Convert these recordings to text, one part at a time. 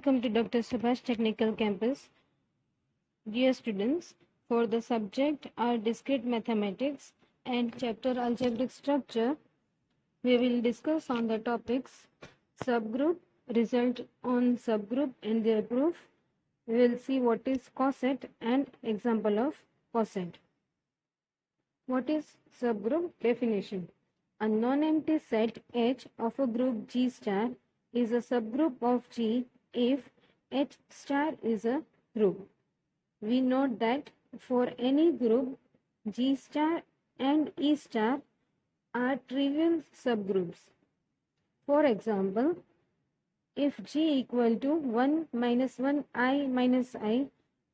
Welcome to Dr. Subhash Technical Campus. Dear students, for the subject are discrete mathematics and chapter algebraic structure, we will discuss on the topics subgroup, result on subgroup and their proof. We will see what is coset and example of coset. What is subgroup? Definition. A non-empty set H of a group G star is a subgroup of G if H star is a group. We note that for any group, G star and E star are trivial subgroups. For example, if G equal to 1 minus 1 I minus I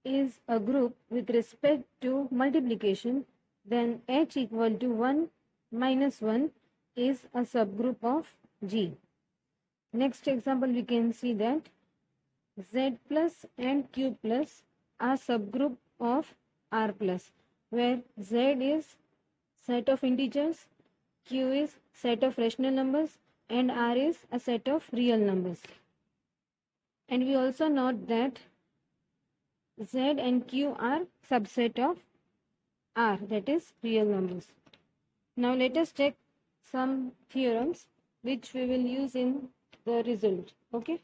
is a group with respect to multiplication, then H equal to 1 minus 1 is a subgroup of G. Next example, we can see that Z plus and Q plus are subgroup of R plus, where Z is set of integers, Q is set of rational numbers, and R is a set of real numbers. And we also note that Z and Q are subset of R, that is real numbers. Now let us check some theorems which we will use in the result. Okay.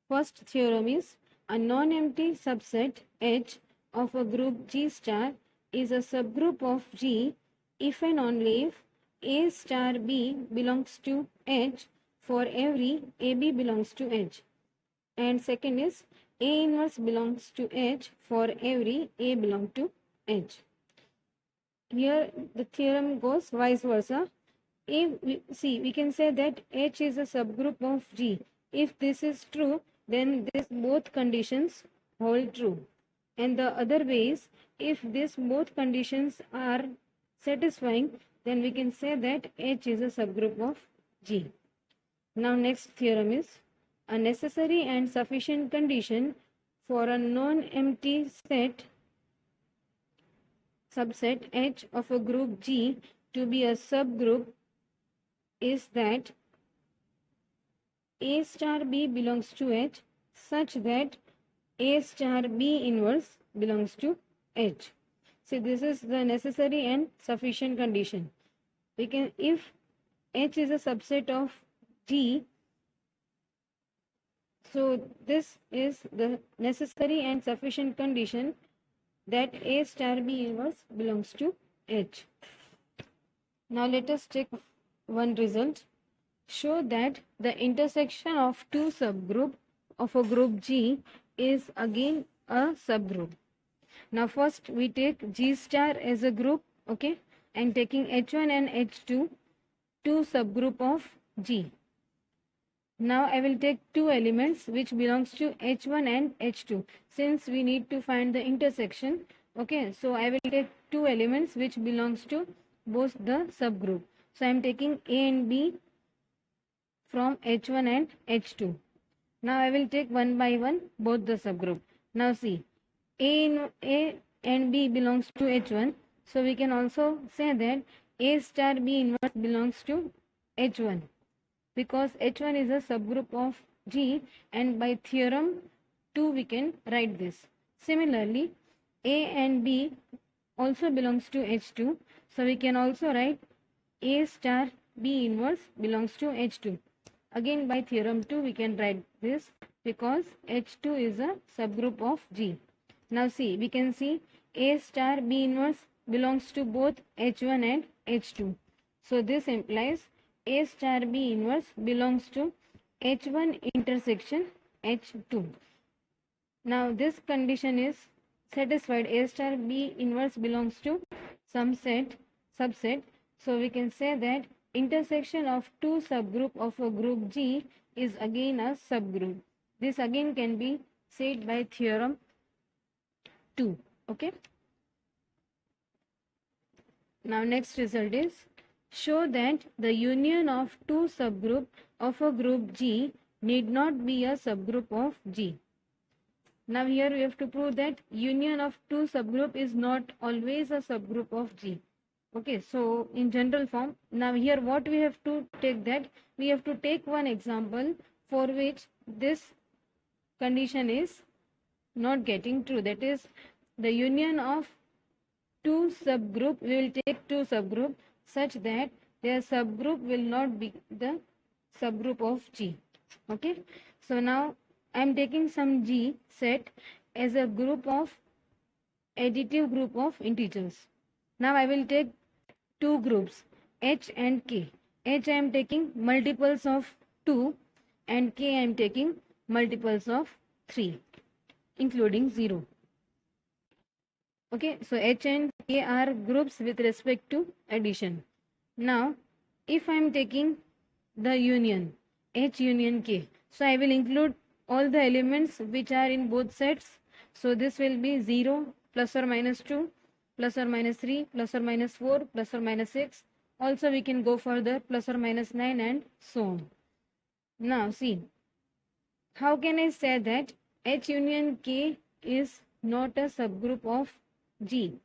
First theorem is a non-empty subset H of a group G star is a subgroup of G if and only if A star B belongs to H for every AB belongs to H. And second is A inverse belongs to H for every A belongs to H. Here the theorem goes vice versa. We can say that H is a subgroup of G. If this is true, then this both conditions hold true. And the other way is, if these both conditions are satisfying, then we can say that H is a subgroup of G. Now next theorem is a necessary and sufficient condition for a non-empty subset H of a group G to be a subgroup is that A star B belongs to H such that A star B inverse belongs to H. So this is the necessary and sufficient condition. We can, if H is a subset of G, so this is the necessary and sufficient condition that A star B inverse belongs to H. Now let us check one result. Show that the intersection of two subgroup of a group G is again a subgroup. Now first we take G star as a group, okay, and taking H1 and H2, two subgroup of G. Now I will take two elements which belongs to H1 and H2. Since we need to find the intersection, okay, so I will take two elements which belongs to both the subgroup. So I am taking A and B from H1 and H2. Now I will take one by one both the subgroup. Now see, A and B belongs to H1. So we can also say that A star B inverse belongs to H1, because H1 is a subgroup of G, and by theorem 2 we can write this. Similarly, A and B also belongs to H2. So we can also write A star B inverse belongs to H2. Again by theorem 2 we can write this, because H2 is a subgroup of G. Now see, we can see A star B inverse belongs to both H1 and H2. So this implies A star B inverse belongs to H1 intersection H2. Now this condition is satisfied. A star B inverse belongs to some subset. So we can say that intersection of two subgroup of a group G is again a subgroup. This again can be said by theorem 2. Okay. Now next result is show that the union of two subgroup of a group G need not be a subgroup of G. Now here we have to prove that union of two subgroup is not always a subgroup of G. Okay, so in general form, now here what we have to take, that we have to take one example for which this condition is not getting true. That is, the union of two subgroup, we will take two subgroup such that their subgroup will not be the subgroup of G. Okay, so now I am taking some G set as a group of additive group of integers. Now I will take two groups, H and K. H I am taking multiples of 2 and K I am taking multiples of 3 including 0. Okay, so H and K are groups with respect to addition. Now if I am taking the union H union K, so I will include all the elements which are in both sets. So this will be 0 plus or minus 2 plus or minus 3 plus or minus 4 plus or minus 6. Also we can go further, plus or minus 9 and so on. Now see, how can I say that H union K is not a subgroup of G?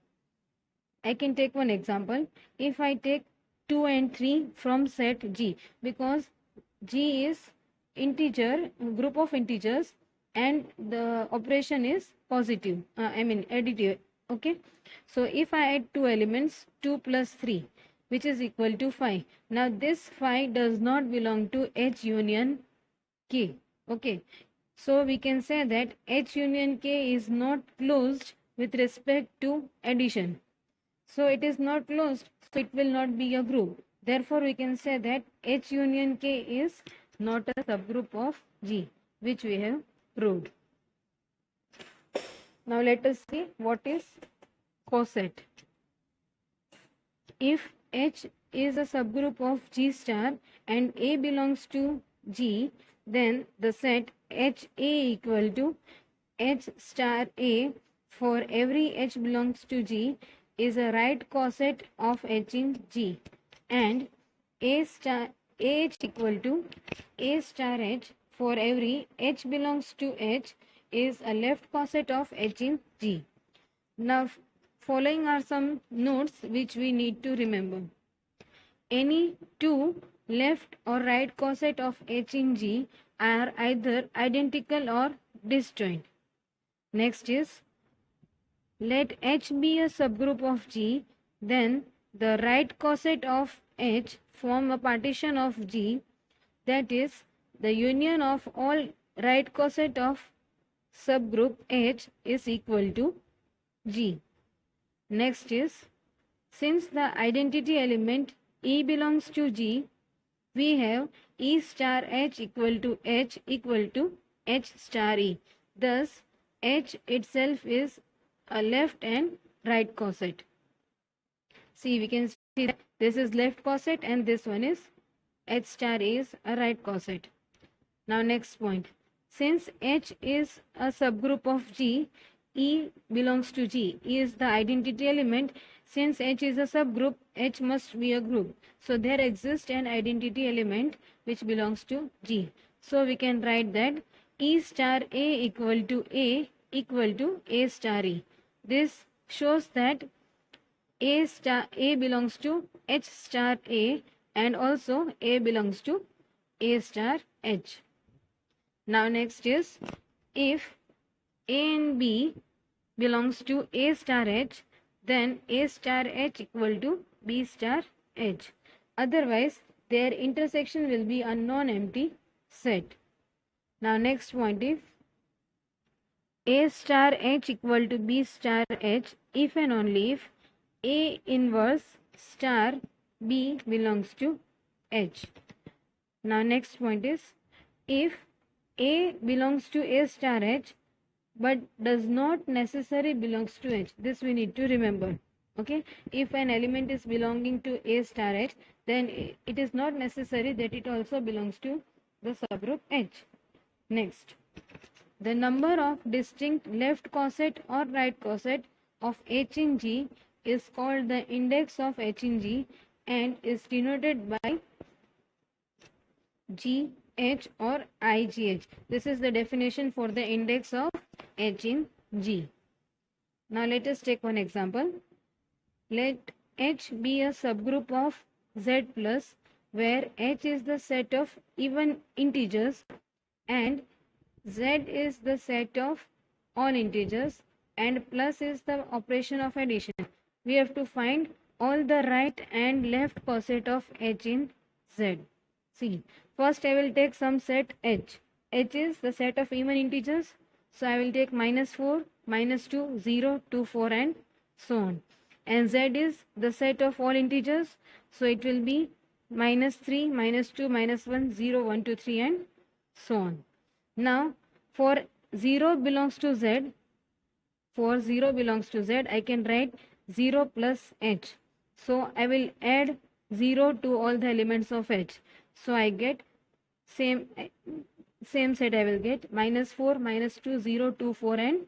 I can take one example. If I take 2 and 3 from set G, because G is integer, group of integers, and the operation is positive, additive. Okay, so if I add two elements, 2 plus 3, which is equal to 5. Now this 5 does not belong to H union K. Okay, so we can say that H union K is not closed with respect to addition. So it is not closed, so it will not be a group. Therefore we can say that H union K is not a subgroup of G, which we have proved. Now let us see what is coset. If H is a subgroup of G star and A belongs to G, then the set HA equal to H star A for every H belongs to G is a right coset of H in G, and A star H equal to A star H for every H belongs to H is a left coset of H in G. Now following are some notes which we need to remember. Any two left or right coset of H in G are either identical or disjoint. Next is, let H be a subgroup of G, then the right coset of H form a partition of G, that is, the union of all right coset of subgroup H is equal to G. Next is, since the identity element E belongs to G, we have E star H equal to H star E. Thus, H itself is a left and right coset. See, we can see that this is left coset and this one is H star A is a right coset. Now next point. Since H is a subgroup of G, E belongs to G. E is the identity element. Since H is a subgroup, H must be a group. So there exists an identity element which belongs to G. So we can write that E star A equal to A star E. This shows that A star A belongs to H star A and also A belongs to A star H. Now next is, if A and B belongs to A star H, then A star H equal to B star H. Otherwise, their intersection will be a non-empty set. Now next point is, A star H equal to B star H if and only if A inverse star B belongs to H. Now next point is, if A belongs to A star H but does not necessarily belongs to H. This we need to remember. Okay, if an element is belonging to A star H, then it is not necessary that it also belongs to the subgroup H. Next, the number of distinct left coset or right coset of H in G is called the index of H in G and is denoted by GH or IGH. This is the definition for the index of H in G. Now let us take one example. Let H be a subgroup of Z plus, where H is the set of even integers and Z is the set of all integers and plus is the operation of addition. We have to find all the right and left coset of H in Z. See, first I will take some set H. H is the set of even integers. So I will take -4, -2, 0, 2, 4 and so on. And Z is the set of all integers. So it will be -3, -2, -1, 0, 1, 2, 3 and so on. Now for 0 belongs to Z, I can write 0 plus H. So I will add 0 to all the elements of H. So I get same set I will get -4, -2, 0, 2, 4 and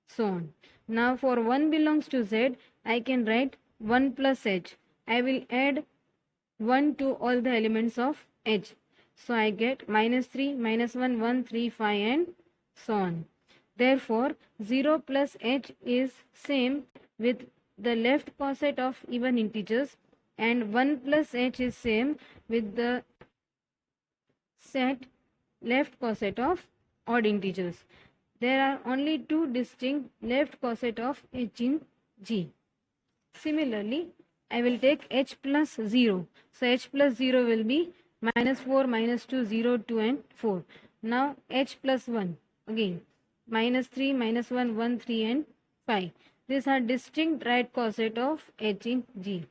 so on. Now for 1 belongs to Z, I can write 1 plus H. I will add 1 to all the elements of H. So I get -3, -1, 1, 3, 5 and so on. Therefore, 0 plus H is same with the left coset of even integers and 1 plus H is same with the set left coset of odd integers. There are only two distinct left coset of H in G. Similarly, I will take H plus 0. So H plus 0 will be -4, -2, 0, 2 and 4. Now H plus 1 again -3, -1, 1, 3 and 5. These are distinct right coset of H in G.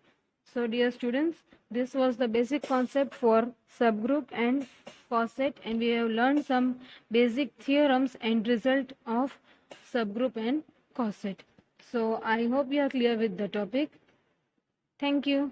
So dear students, this was the basic concept for subgroup and coset, and we have learned some basic theorems and result of subgroup and coset. So I hope you are clear with the topic. Thank you.